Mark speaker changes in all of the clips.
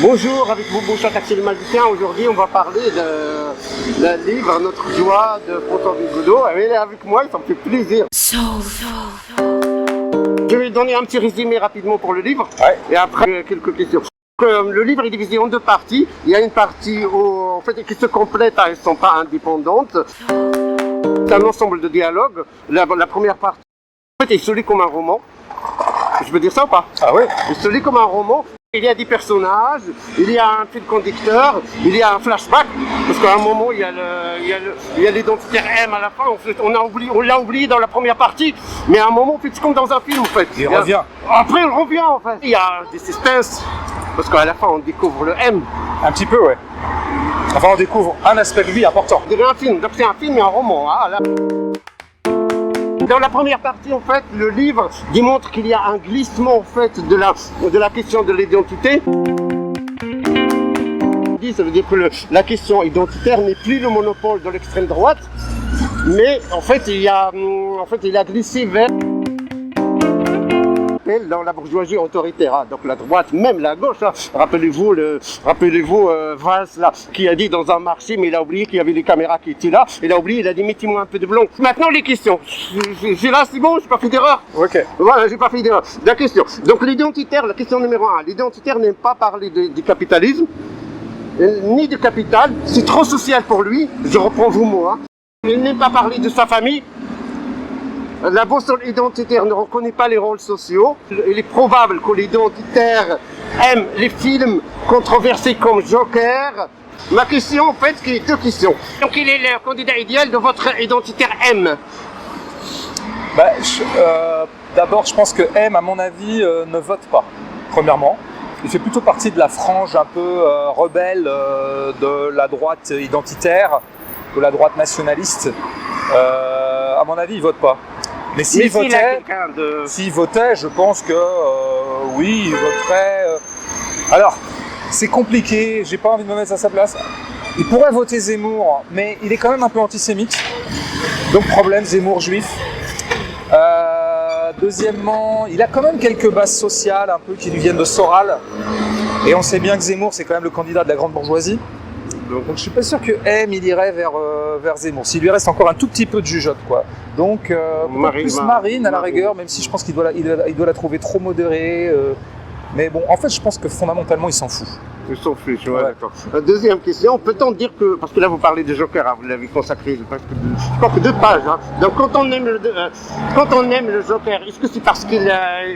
Speaker 1: Bonjour, avec vous, Bouchard Taxi le Magicien. Aujourd'hui, on va parler d'un livre, Notre joie, de François Bigoudot. Elle est avec moi, ça me fait plaisir. Je vais donner un petit résumé rapidement pour le livre, et après quelques questions. Le livre est divisé en deux parties. Il y a une partie en fait, qui se complète, elles ne sont pas indépendantes. C'est un ensemble de dialogues. La première partie en fait, est se lit comme un roman. Je peux dire ça ou pas?
Speaker 2: Ah oui.
Speaker 1: Il se lit comme un roman. Il y a des personnages, il y a un fil conducteur, il y a un flashback, parce qu'à un moment il y a l'identitaire M à la fin, en fait, on l'a oublié dans la première partie, mais à un moment c'est comme dans un film en fait.
Speaker 2: Il revient.
Speaker 1: Après il revient en fait. Il y a des suspens, parce qu'à la fin on découvre le M.
Speaker 2: Un petit peu, ouais. Enfin on découvre un aspect de lui important.
Speaker 1: C'est un film, donc c'est un film et un roman. Hein, là. Dans la première partie, en fait, le livre démontre qu'il y a un glissement, en fait, de la question de l'identité. Ça veut dire que la question identitaire n'est plus le monopole de l'extrême droite, mais en fait, il a glissé vers dans la bourgeoisie autoritaire, hein. Donc la droite, même la gauche, hein. Rappelez-vous Valls là, qui a dit dans un marché, mais il a oublié qu'il y avait les caméras qui étaient là, il a oublié, il a dit mettez-moi un peu de blanc. Maintenant les questions, j'ai là, c'est bon, j'ai pas fait d'erreur.
Speaker 2: Ok.
Speaker 1: Voilà, j'ai pas fait d'erreur. La question, donc l'identitaire, la question numéro 1, l'identitaire n'aime pas parler du capitalisme, ni du capital, c'est trop social pour lui, je reprends vos mots, hein. Il n'aime pas parler de sa famille. La boussole identitaire ne reconnaît pas les rôles sociaux. Il est probable que l'identitaire aime les films controversés comme Joker. Ma question, en fait, qui est deux questions. Donc, il est le candidat idéal de votre identitaire M.
Speaker 2: D'abord, je pense que M, à mon avis, ne vote pas, premièrement. Il fait plutôt partie de la frange un peu rebelle de la droite identitaire, de la droite nationaliste. À mon avis, il vote pas. Mais s'il votait, je pense que oui, il voterait. Alors, c'est compliqué, j'ai pas envie de me mettre à sa place. Il pourrait voter Zemmour, mais il est quand même un peu antisémite. Donc problème, Zemmour juif. Deuxièmement, il a quand même quelques bases sociales un peu qui lui viennent de Soral. Et on sait bien que Zemmour, c'est quand même le candidat de la grande bourgeoisie. Donc je suis pas sûr que M il irait vers Zemmour. S'il lui reste encore un tout petit peu de jugeote, quoi. Donc Marine à la rigueur, même si je pense qu'il doit la trouver trop modérée. Mais bon, en fait, je pense que fondamentalement, il s'en fout.
Speaker 1: Il s'en fiche, ouais, d'accord. Deuxième question, peut-on dire que, parce que là vous parlez de Joker, hein, vous l'avez consacré presque je crois que 2 pages. Hein. Donc quand on aime le Joker, est-ce que c'est parce qu'il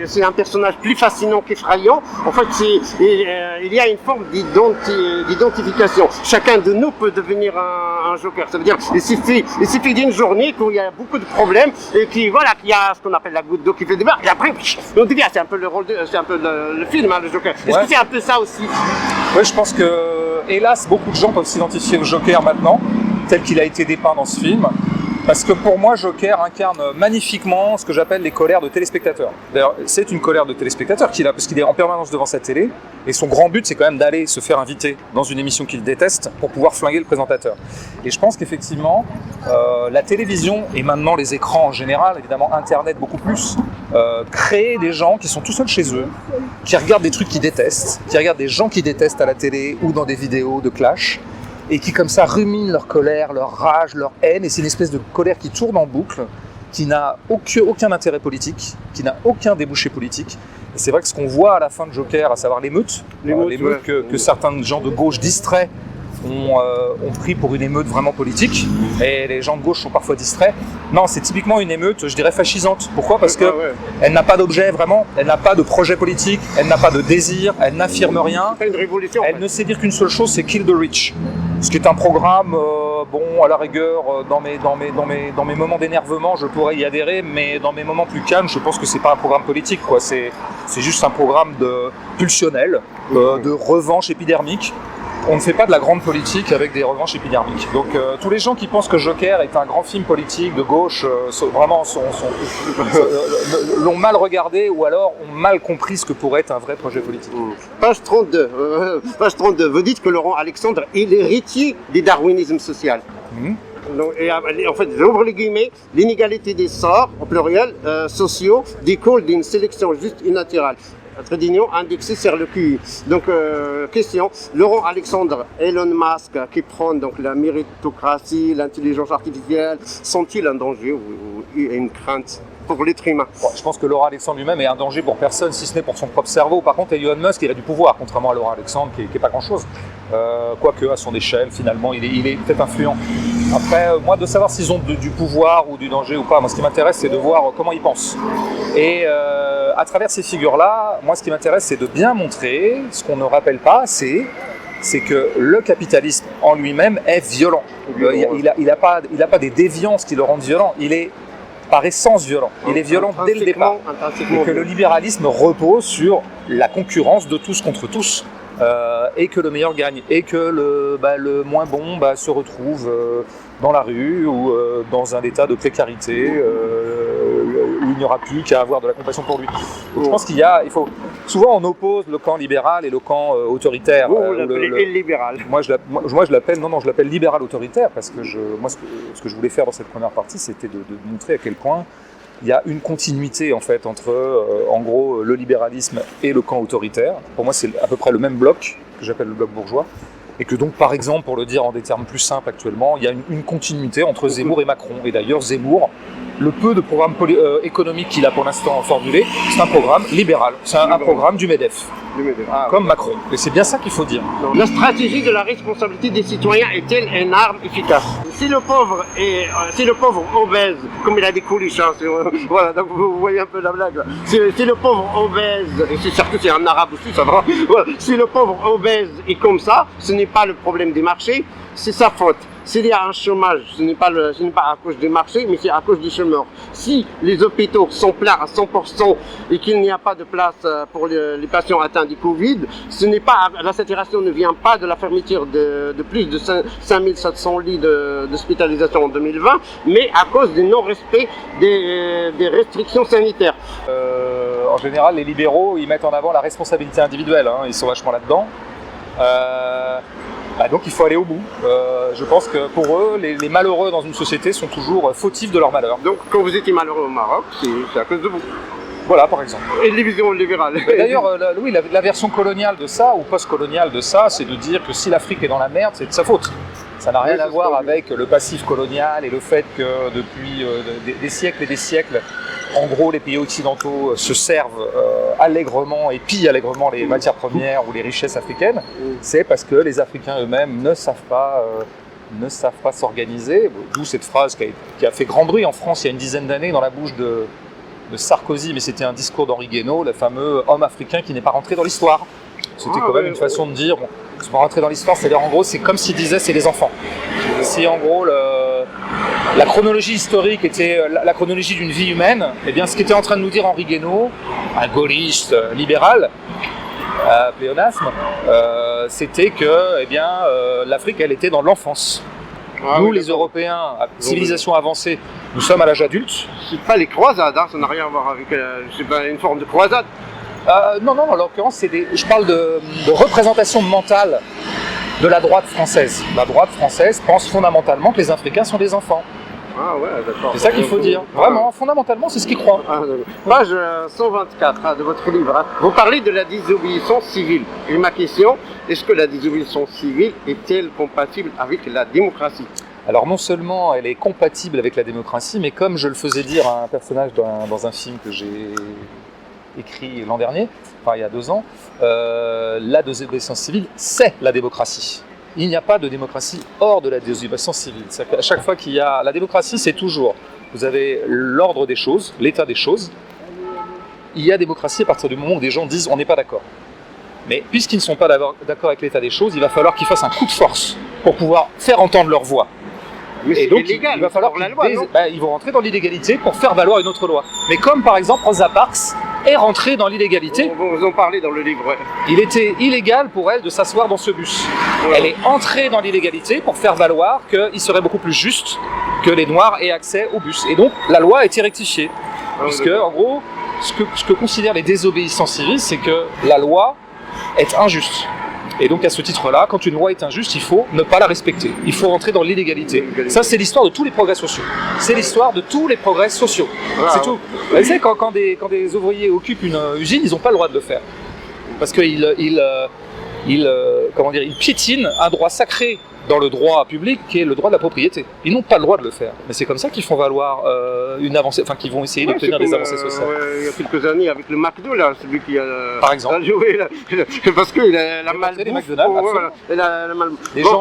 Speaker 1: c'est un personnage plus fascinant qu'effrayant? En fait, il y a une forme d'identification. Chacun de nous peut devenir un Joker. Ça veut dire il suffit d'une journée où il y a beaucoup de problèmes et qu'il y a ce qu'on appelle la goutte d'eau qui fait débat. Et après, on devient, c'est un peu le film, hein, le Joker. Est-ce que c'est un peu ça aussi?
Speaker 2: Oui, je pense que, hélas, beaucoup de gens peuvent s'identifier au Joker maintenant, tel qu'il a été dépeint dans ce film. Parce que pour moi, Joker incarne magnifiquement ce que j'appelle les colères de téléspectateurs. D'ailleurs, c'est une colère de téléspectateur qu'il a, parce qu'il est en permanence devant sa télé, et son grand but, c'est quand même d'aller se faire inviter dans une émission qu'il déteste pour pouvoir flinguer le présentateur. Et je pense qu'effectivement, la télévision, et maintenant les écrans en général, évidemment Internet beaucoup plus, créent des gens qui sont tout seuls chez eux, qui regardent des trucs qu'ils détestent, qui regardent des gens qu'ils détestent à la télé ou dans des vidéos de clash, et qui comme ça ruminent leur colère, leur rage, leur haine, et c'est une espèce de colère qui tourne en boucle, qui n'a aucun intérêt politique, qui n'a aucun débouché politique. Et c'est vrai que ce qu'on voit à la fin de Joker, à savoir l'émeute que certains gens de gauche distraits ont pris pour une émeute vraiment politique, et les gens de gauche sont parfois distraits. Non, c'est typiquement une émeute, je dirais, fascisante. Pourquoi ? Parce que elle n'a pas d'objet vraiment, elle n'a pas de projet politique, elle n'a pas de désir, elle n'affirme rien.
Speaker 1: C'est une révolution.
Speaker 2: Elle ne sait dire qu'une seule chose, c'est Kill the Rich. Ce qui est un programme, à la rigueur, dans mes moments d'énervement, je pourrais y adhérer, mais dans mes moments plus calmes, je pense que c'est pas un programme politique, quoi. C'est juste un programme pulsionnel, de revanche épidermique. On ne fait pas de la grande politique avec des revanches épidermiques. Donc tous les gens qui pensent que Joker est un grand film politique de gauche, l'ont mal regardé ou alors ont mal compris ce que pourrait être un vrai projet politique.
Speaker 1: Page 32. Vous dites que Laurent Alexandre est l'héritier du darwinisme social. Donc, et en fait, j'ouvre les guillemets, l'inégalité des sorts, au pluriel, sociaux, découle d'une sélection juste et naturelle. trait d'union indexé sur le QI. Donc, question, Laurent Alexandre, Elon Musk qui prend donc la méritocratie, l'intelligence artificielle, sont-ils un danger ou une crainte pour l'être humain?
Speaker 2: Bon, je pense que Laurent Alexandre lui-même est un danger pour personne, si ce n'est pour son propre cerveau. Par contre, Elon Musk, il a du pouvoir, contrairement à Laurent Alexandre, qui n'est pas grand-chose. Quoique, à son échelle, finalement, il est peut-être influent. Après, moi, de savoir s'ils ont du pouvoir ou du danger ou pas, moi, ce qui m'intéresse, c'est de voir comment ils pensent. Et à travers ces figures-là, moi, ce qui m'intéresse, c'est de bien montrer ce qu'on ne rappelle pas assez, c'est que le capitalisme en lui-même est violent. Il n'a pas des déviances qui le rendent violent. Il est par essence violent. Il est violent dès le départ. Et que le libéralisme repose sur la concurrence de tous contre tous. Et que le meilleur gagne. Et que le moins bon se retrouve dans la rue ou dans un état de précarité où il n'y aura plus qu'à avoir de la compassion pour lui. Donc, je pense souvent on oppose le camp libéral et le camp autoritaire.
Speaker 1: Vous l'appelez libéral.
Speaker 2: Moi je l'appelle libéral autoritaire parce que ce que je voulais faire dans cette première partie, c'était de montrer à quel point il y a une continuité en fait entre en gros le libéralisme et le camp autoritaire. Pour moi c'est à peu près le même bloc que j'appelle le bloc bourgeois. Et que donc, par exemple, pour le dire en des termes plus simples actuellement, il y a une continuité entre Zemmour et Macron. Et d'ailleurs, Zemmour, le peu de programme économique qu'il a pour l'instant formulé, c'est un programme libéral. C'est un programme du MEDEF, comme Macron. Et c'est bien ça qu'il faut dire.
Speaker 1: La stratégie de la responsabilité des citoyens est-elle une arme efficace? Si le pauvre obèse, comme il a des coulisses, voilà, donc vous voyez un peu la blague. Si le pauvre obèse, et surtout c'est en arabe aussi, ça va. Voilà, si le pauvre obèse est comme ça, ce n'est pas le problème des marchés, c'est sa faute. S'il y a un chômage, ce n'est pas à cause des marchés, mais c'est à cause des chômeurs. Si les hôpitaux sont pleins à 100% et qu'il n'y a pas de place pour les patients atteints du Covid, la saturation ne vient pas de la fermeture de plus de 5700 lits d'hospitalisation en 2020, mais à cause du non-respect des restrictions sanitaires.
Speaker 2: En général, les libéraux, ils mettent en avant la responsabilité individuelle, ils sont vachement là-dedans. Donc il faut aller au bout. Je pense que pour eux, les malheureux dans une société sont toujours fautifs de leur malheur.
Speaker 1: Donc quand vous étiez malheureux au Maroc, c'est à cause de vous.
Speaker 2: Voilà, par exemple.
Speaker 1: Et les visions libérales.
Speaker 2: D'ailleurs, la version coloniale de ça, ou post-coloniale de ça, c'est de dire que si l'Afrique est dans la merde, c'est de sa faute. Ça n'a rien à voir avec le passif colonial et le fait que depuis des siècles et des siècles, en gros, les pays occidentaux se servent allègrement et pillent allègrement les matières premières ou les richesses africaines. C'est parce que les Africains eux-mêmes ne savent pas s'organiser. D'où cette phrase qui a fait grand bruit en France il y a une dizaine d'années dans la bouche de Sarkozy, mais c'était un discours d'Henri Guénaud, le fameux homme africain qui n'est pas rentré dans l'histoire. C'était quand même une façon de dire, c'est pas rentré dans l'histoire, c'est-à-dire en gros, c'est comme s'il disait c'est les enfants. Si en gros la chronologie historique était la chronologie d'une vie humaine, eh bien ce qu'était en train de nous dire Henri Guénaud, un gaulliste libéral, pléonasme, c'était que l'Afrique elle était dans l'enfance. Nous les Européens, civilisation avancée, nous sommes à l'âge adulte.
Speaker 1: C'est pas les croisades, ça n'a rien à voir avec une forme de croisade.
Speaker 2: Non, en l'occurrence, je parle de représentation mentale de la droite française. La droite française pense fondamentalement que les Africains sont des enfants.
Speaker 1: Ah ouais, d'accord.
Speaker 2: C'est ça qu'il faut dire. Vraiment, fondamentalement, c'est ce qu'ils croient.
Speaker 1: Page 124 de votre livre, vous parlez de la désobéissance civile. Et ma question, est-ce que la désobéissance civile est-elle compatible avec la démocratie?
Speaker 2: Alors non seulement elle est compatible avec la démocratie, mais comme je le faisais dire à un personnage dans un film que j'ai écrit l'an dernier, enfin il y a 2 ans, la désobéissance civile, c'est la démocratie. Il n'y a pas de démocratie hors de la désobéissance civile. C'est-à-dire qu'à chaque fois qu'il y a... La démocratie, c'est toujours... Vous avez l'ordre des choses, l'état des choses. Il y a démocratie à partir du moment où des gens disent on n'est pas d'accord. Mais puisqu'ils ne sont pas d'accord avec l'état des choses, il va falloir qu'ils fassent un coup de force pour pouvoir faire entendre leur voix.
Speaker 1: Mais et donc, illégal,
Speaker 2: il va falloir la loi, ils vont rentrer dans l'illégalité pour faire valoir une autre loi. Mais comme par exemple Rosa Parks est rentrée dans l'illégalité.
Speaker 1: Vous en parlez dans le livre. Ouais.
Speaker 2: Il était illégal pour elle de s'asseoir dans ce bus. Ouais. Elle est entrée dans l'illégalité pour faire valoir qu'il serait beaucoup plus juste que les Noirs aient accès au bus. Et donc la loi a été rectifiée. Puisque en gros, ce que considèrent les désobéissants civiles, c'est que la loi est injuste. Et donc à ce titre-là, quand une loi est injuste, il faut ne pas la respecter. Il faut rentrer dans l'illégalité. Ça, c'est l'histoire de tous les progrès sociaux. C'est l'histoire de tous les progrès sociaux.
Speaker 1: Voilà.
Speaker 2: C'est tout. Vous savez, quand des ouvriers occupent une usine, ils n'ont pas le droit de le faire. Parce qu'ils piétinent un droit sacré dans le droit public qui est le droit de la propriété. Ils n'ont pas le droit de le faire. Mais c'est comme ça qu'ils font valoir une avancée, enfin qu'ils vont essayer d'obtenir des avancées sociales.
Speaker 1: Il y a quelques années avec le McDo, là, celui qui a,
Speaker 2: Par exemple.
Speaker 1: a joué, là, parce qu'il a la malbouffe.
Speaker 2: Les McDonald's,
Speaker 1: voilà, la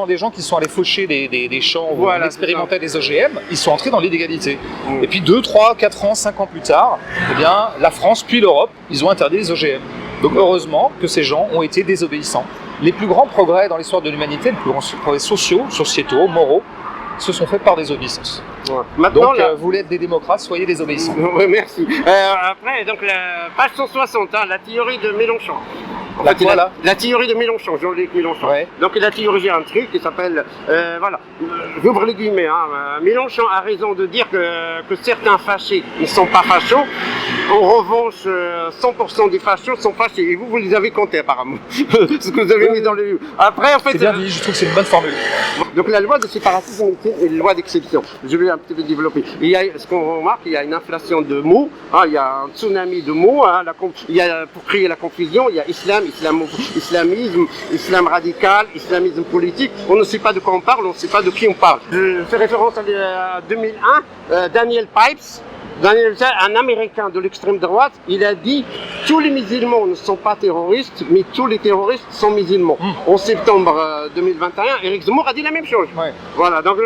Speaker 2: les gens qui sont allés faucher des champs où
Speaker 1: Voilà,
Speaker 2: on expérimentait des OGM, ils sont entrés dans l'illégalité. Et puis 2, 3, 4 ans, 5 ans plus tard, eh bien, la France puis l'Europe, ils ont interdit les OGM. Donc heureusement que ces gens ont été désobéissants. Les plus grands progrès dans l'histoire de l'humanité, les plus grands progrès sociétaux, moraux, se sont faits par désobéissance.
Speaker 1: Ouais. Maintenant,
Speaker 2: Donc vous voulez être des démocrates, soyez désobéissants.
Speaker 1: Oui, merci. Après, donc la page 160, hein, la théorie de Mélenchon. En fait, la théorie de Mélenchon, Jean-Luc Mélenchon. Ouais. Donc il a théorisé un truc qui s'appelle, voilà, j'ouvre les guillemets, hein, Mélenchon a raison de dire que certains fâchés ne sont pas fachos. En revanche, 100% des fachos sont fâchés. Et vous les avez comptés apparemment. Ce que vous avez mis dans le... Après, en fait...
Speaker 2: C'est bien dit, je trouve que c'est une bonne formule.
Speaker 1: Donc la loi de séparatisme est une loi d'exception. Je vais un petit peu développer. Il y a, ce qu'on remarque, il y a une inflation de mots, hein, il y a un tsunami de mots, hein, il y a, pour créer la confusion, il y a islamisme, islam radical, islamisme politique. On ne sait pas de quoi on parle, on ne sait pas de qui on parle. Je fais référence à 2001, Daniel Pipes. Un Américain de l'extrême droite, il a dit « Tous les musulmans ne sont pas terroristes, mais tous les terroristes sont musulmans ». En septembre 2021, Éric Zemmour a dit la même chose. Ouais. Voilà, donc,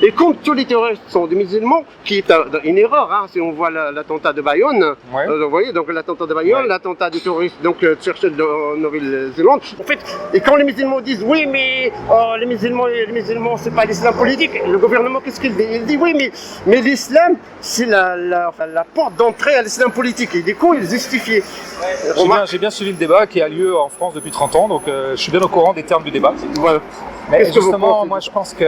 Speaker 1: et comme tous les terroristes sont des musulmans, qui est une erreur, hein, si on voit l'attentat de Bayonne, ouais. Vous voyez, donc l'attentat de Bayonne, ouais. L'attentat des terroristes, donc Churchill de Nouvelle-Zélande. En fait, et quand les musulmans disent « Oui, mais les musulmans, c'est pas l'islam politique », le gouvernement, qu'est-ce qu'il dit? Il dit « Oui, mais l'islam, c'est la porte d'entrée à l'islam politique ». Et du coup, il justifiait.
Speaker 2: J'ai bien suivi le débat qui a lieu en France depuis 30 ans, donc je suis bien au courant des termes du débat.
Speaker 1: Voilà.
Speaker 2: Mais justement, moi je pense que,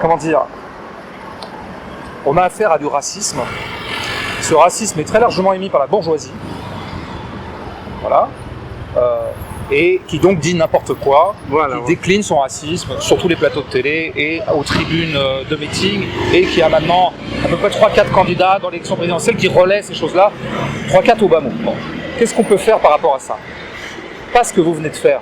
Speaker 2: comment dire, on a affaire à du racisme. Ce racisme est très largement émis par la bourgeoisie. Voilà. Et qui donc dit n'importe quoi, voilà, qui décline son racisme sur tous les plateaux de télé et aux tribunes de meeting, et qui a maintenant à peu près 3-4 candidats dans l'élection présidentielle qui relaient ces choses-là, 3-4 au bas mot. Bon. Qu'est-ce qu'on peut faire par rapport à ça? Pas ce que vous venez de faire,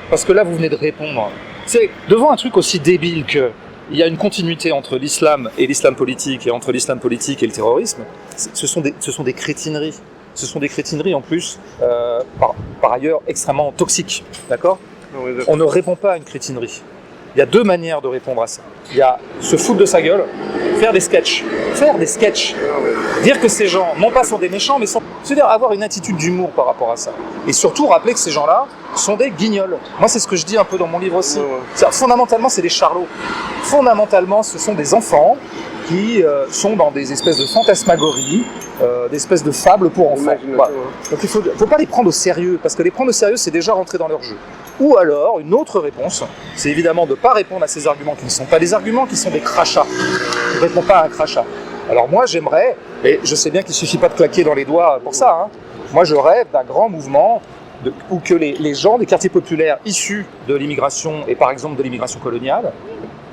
Speaker 2: parce que là vous venez de répondre. C'est devant un truc aussi débile que il y a une continuité entre l'islam et l'islam politique, et entre l'islam politique et le terrorisme, ce sont des crétineries. Ce sont des crétineries en plus, par ailleurs extrêmement toxiques, d'accord ? On ne répond pas à une crétinerie. Il y a deux manières de répondre à ça. Il y a se foutre de sa gueule, faire des sketchs. Dire que ces gens, non pas sont des méchants, mais c'est-à-dire avoir une attitude d'humour par rapport à ça. Et surtout rappeler que ces gens-là sont des guignols. Moi, c'est ce que je dis un peu dans mon livre aussi. Fondamentalement, c'est des charlots. Fondamentalement, ce sont des enfants qui sont dans des espèces de fantasmagories, des espèces de fables pour enfants. Voilà. Donc il ne faut pas les prendre au sérieux, parce que les prendre au sérieux, c'est déjà rentrer dans leur jeu. Ou alors, une autre réponse, c'est évidemment de ne pas répondre à ces arguments qui ne sont pas des arguments, qui sont des crachats. On ne répond pas à un crachat. Alors moi, j'aimerais, et je sais bien qu'il ne suffit pas de claquer dans les doigts pour ça, hein, moi je rêve d'un grand mouvement où que les gens des quartiers populaires issus de l'immigration, et par exemple de l'immigration coloniale,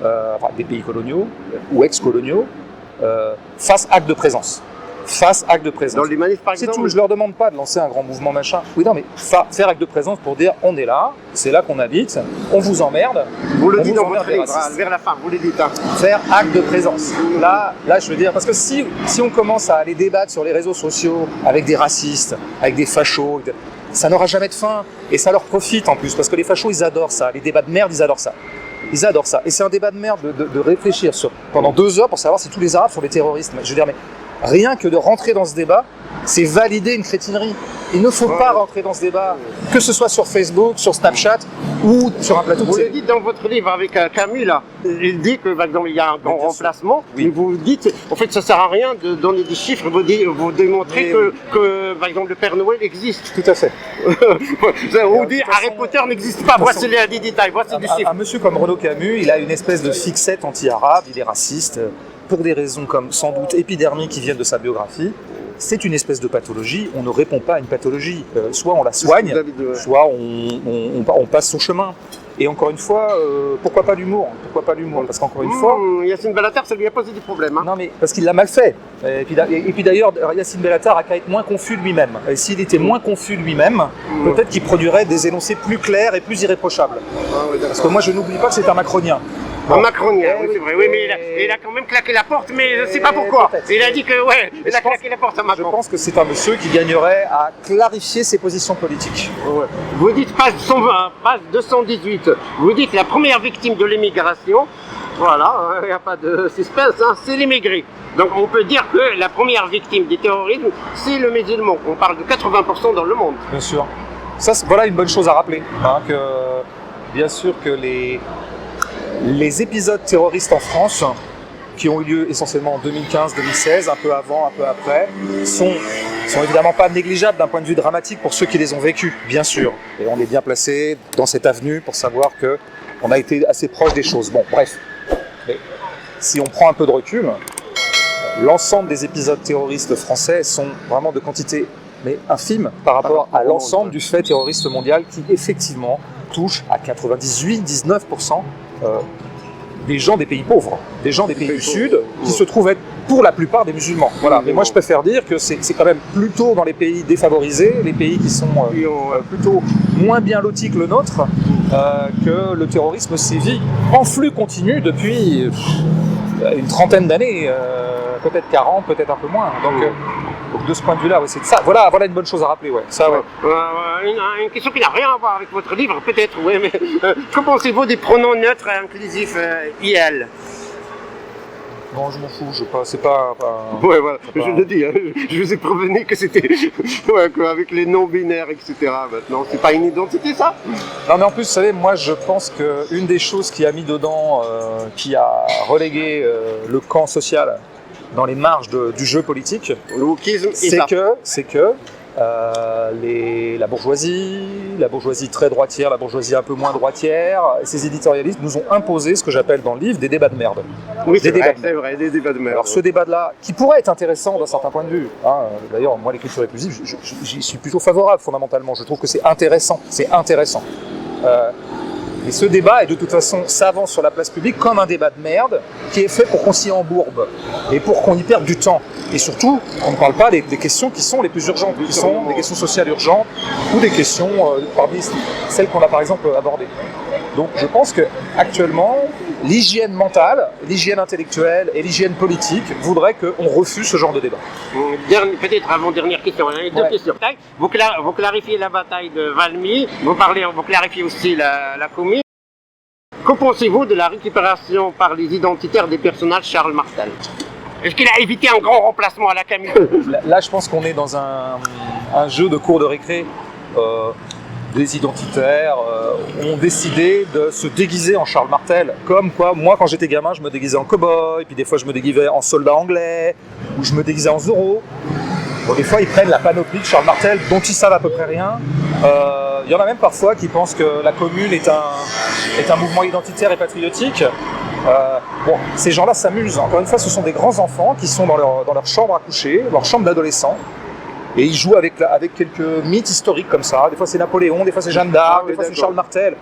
Speaker 2: enfin, des pays coloniaux ou ex-coloniaux, fassent acte de présence.
Speaker 1: Dans les manifs, par exemple.
Speaker 2: C'est tout, je leur demande pas de lancer un grand mouvement machin. Oui, non, mais faire acte de présence pour dire on est là, c'est là qu'on habite, on vous emmerde.
Speaker 1: Vous le dites dans votre livre, vers la fin, vous le dites. Hein.
Speaker 2: Faire acte de présence. Là, je veux dire, parce que si on commence à aller débattre sur les réseaux sociaux avec des racistes, avec des fachos, ça n'aura jamais de fin. Et ça leur profite en plus, parce que les fachos, ils adorent ça. Les débats de merde, ils adorent ça. Ils adorent ça. Et c'est un débat de merde de réfléchir pendant 2 heures pour savoir si tous les Arabes sont des terroristes. Je veux dire, mais rien que de rentrer dans ce débat, c'est valider une crétinerie. Il ne faut pas rentrer dans ce débat, que ce soit sur Facebook, sur Snapchat ou sur un plateau de télé.
Speaker 1: Vous le dites dans votre livre avec Camus, là. Il dit que, par exemple, il y a un grand remplacement. Oui. Et vous dites, en fait, ça ne sert à rien de donner des chiffres, vous démontrez que, par exemple, le Père Noël existe.
Speaker 2: Tout à fait.
Speaker 1: Vous dites, Harry Potter n'existe pas. Voici les détails, voici des chiffres.
Speaker 2: Un monsieur comme Renaud Camus, il a une espèce de fixette anti-arabe, il est raciste, pour des raisons comme sans doute épidermiques qui viennent de sa biographie. c'est une espèce de pathologie, on ne répond pas à une pathologie. Soit on la soigne, soit on passe son chemin. Et encore une fois, pourquoi pas l'humour? Pourquoi pas l'humour? Parce qu'encore une fois...
Speaker 1: Yassine Bellatar, ça lui a posé des problèmes. Hein.
Speaker 2: Non, mais parce qu'il l'a mal fait. Et puis d'ailleurs, Yassine Bellatar a qu'à être moins confus lui-même. Et s'il était moins confus lui-même, peut-être qu'il produirait des énoncés plus clairs et plus irréprochables. Parce que moi, je n'oublie pas que c'est un macronien.
Speaker 1: Bon. Un macronien, oui, c'est vrai. Oui, mais il a quand même claqué la porte, mais je ne sais pas pourquoi. Il a dit que, il a claqué la porte à Macron.
Speaker 2: Je pense que c'est un monsieur qui gagnerait à clarifier ses positions politiques.
Speaker 1: Ouais. Vous dites page 218, vous dites la première victime de l'immigration, voilà, il n'y a pas de suspense, hein, c'est l'immigré. Donc on peut dire que la première victime du terrorisme, c'est le musulman. On parle de 80% dans le monde.
Speaker 2: Bien sûr. Ça, voilà une bonne chose à rappeler. Hein, que, bien sûr que les épisodes terroristes en France, qui ont eu lieu essentiellement en 2015-2016, un peu avant, un peu après, sont évidemment pas négligeables d'un point de vue dramatique pour ceux qui les ont vécus, bien sûr. Et on est bien placé dans cette avenue pour savoir qu'on a été assez proche des choses. Bon, bref. Mais si on prend un peu de recul, l'ensemble des épisodes terroristes français sont vraiment de quantité infime par rapport à l'ensemble du fait terroriste mondial qui effectivement touche à 98-19% des gens des pays pauvres, des gens des pays du Sud, qui se trouvent être pour la plupart des musulmans. Voilà. Mais moi je préfère dire que c'est quand même plutôt dans les pays défavorisés, les pays qui sont plutôt moins bien lotis que le nôtre, que le terrorisme sévit en flux continu depuis une trentaine d'années, peut-être 40, peut-être un peu moins. Donc de ce point de vue-là, c'est ça. Voilà une bonne chose à rappeler. Ouais. Ça, ouais.
Speaker 1: Une question qui n'a rien à voir avec votre livre, peut-être, oui, mais que pensez-vous des pronoms neutres et inclusifs IL?
Speaker 2: Non, je m'en fous, c'est pas...
Speaker 1: Ouais, voilà, je le dis, hein, je vous ai prévenu que c'était avec les non-binaires, etc. Maintenant, c'est pas une identité, ça?
Speaker 2: Non, mais en plus, vous savez, moi, je pense qu'une des choses qui a mis dedans, qui a relégué le camp social dans les marges du jeu politique, c'est que la bourgeoisie très droitière, la bourgeoisie un peu moins droitière, ces éditorialistes nous ont imposé ce que j'appelle dans le livre des débats de merde.
Speaker 1: Oui, c'est vrai, des débats de merde.
Speaker 2: Alors ce débat-là, qui pourrait être intéressant d'un certain point de vue, hein, d'ailleurs moi l'écriture inclusive, j'y suis plutôt favorable fondamentalement, je trouve que c'est intéressant. Et ce débat, de toute façon, s'avance sur la place publique comme un débat de merde qui est fait pour qu'on s'y embourbe et pour qu'on y perde du temps. Et surtout, on ne parle pas des questions qui sont les plus urgentes, qui sont des questions sociales urgentes ou des questions parmi celles qu'on a par exemple abordées. Donc je pense qu'actuellement, l'hygiène mentale, l'hygiène intellectuelle et l'hygiène politique voudraient qu'on refuse ce genre de débat.
Speaker 1: Peut-être avant-dernière question, deux questions. Vous clarifiez la bataille de Valmy, vous clarifiez aussi la commune. Que pensez-vous de la récupération par les identitaires des personnages Charles Martel? Est-ce qu'il a évité un grand remplacement à la Camus?
Speaker 2: Là, je pense qu'on est dans un jeu de cours de récré. Des identitaires ont décidé de se déguiser en Charles Martel. Comme quoi, moi quand j'étais gamin, je me déguisais en cow-boy, puis des fois je me déguisais en soldat anglais, ou je me déguisais en Zorro. Bon, des fois ils prennent la panoplie de Charles Martel dont ils savent à peu près rien. Il y en a même parfois qui pensent que la commune est un mouvement identitaire et patriotique. Ces gens-là s'amusent. Encore une fois, ce sont des grands enfants qui sont dans leur chambre à coucher, leur chambre d'adolescent. Et ils jouent avec quelques mythes historiques comme ça. Des fois c'est Napoléon, des fois c'est Jeanne d'Arc, des fois c'est Charles Martel.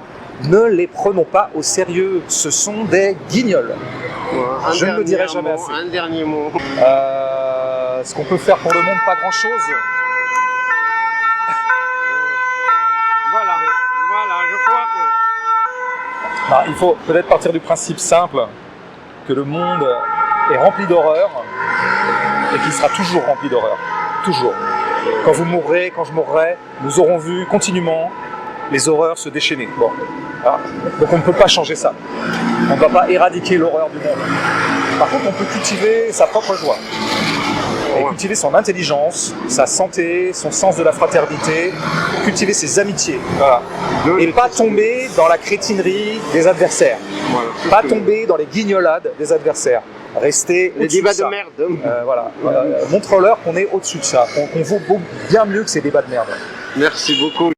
Speaker 2: Ne les prenons pas au sérieux. Ce sont des guignols. Je ne le dirai jamais assez.
Speaker 1: Un dernier mot.
Speaker 2: Ce qu'on peut faire pour le monde, pas grand-chose.
Speaker 1: Voilà, je crois que...
Speaker 2: Il faut peut-être partir du principe simple que le monde est rempli d'horreur et qu'il sera toujours rempli d'horreur. Toujours. Quand vous mourrez, quand je mourrai, nous aurons vu continuellement les horreurs se déchaîner. Bon. Voilà. Donc on ne peut pas changer ça. On ne va pas éradiquer l'horreur du monde. Par contre, on peut cultiver sa propre joie. Et cultiver son intelligence, sa santé, son sens de la fraternité, cultiver ses amitiés. Voilà. Et pas tomber dans la crétinerie des adversaires. Voilà, pas tomber dans les guignolades des adversaires. Rester au-dessus de ça.
Speaker 1: Les débats de merde.
Speaker 2: Voilà. Montre-leur qu'on est au-dessus de ça, qu'on vaut bien mieux que ces débats de merde.
Speaker 1: Merci beaucoup.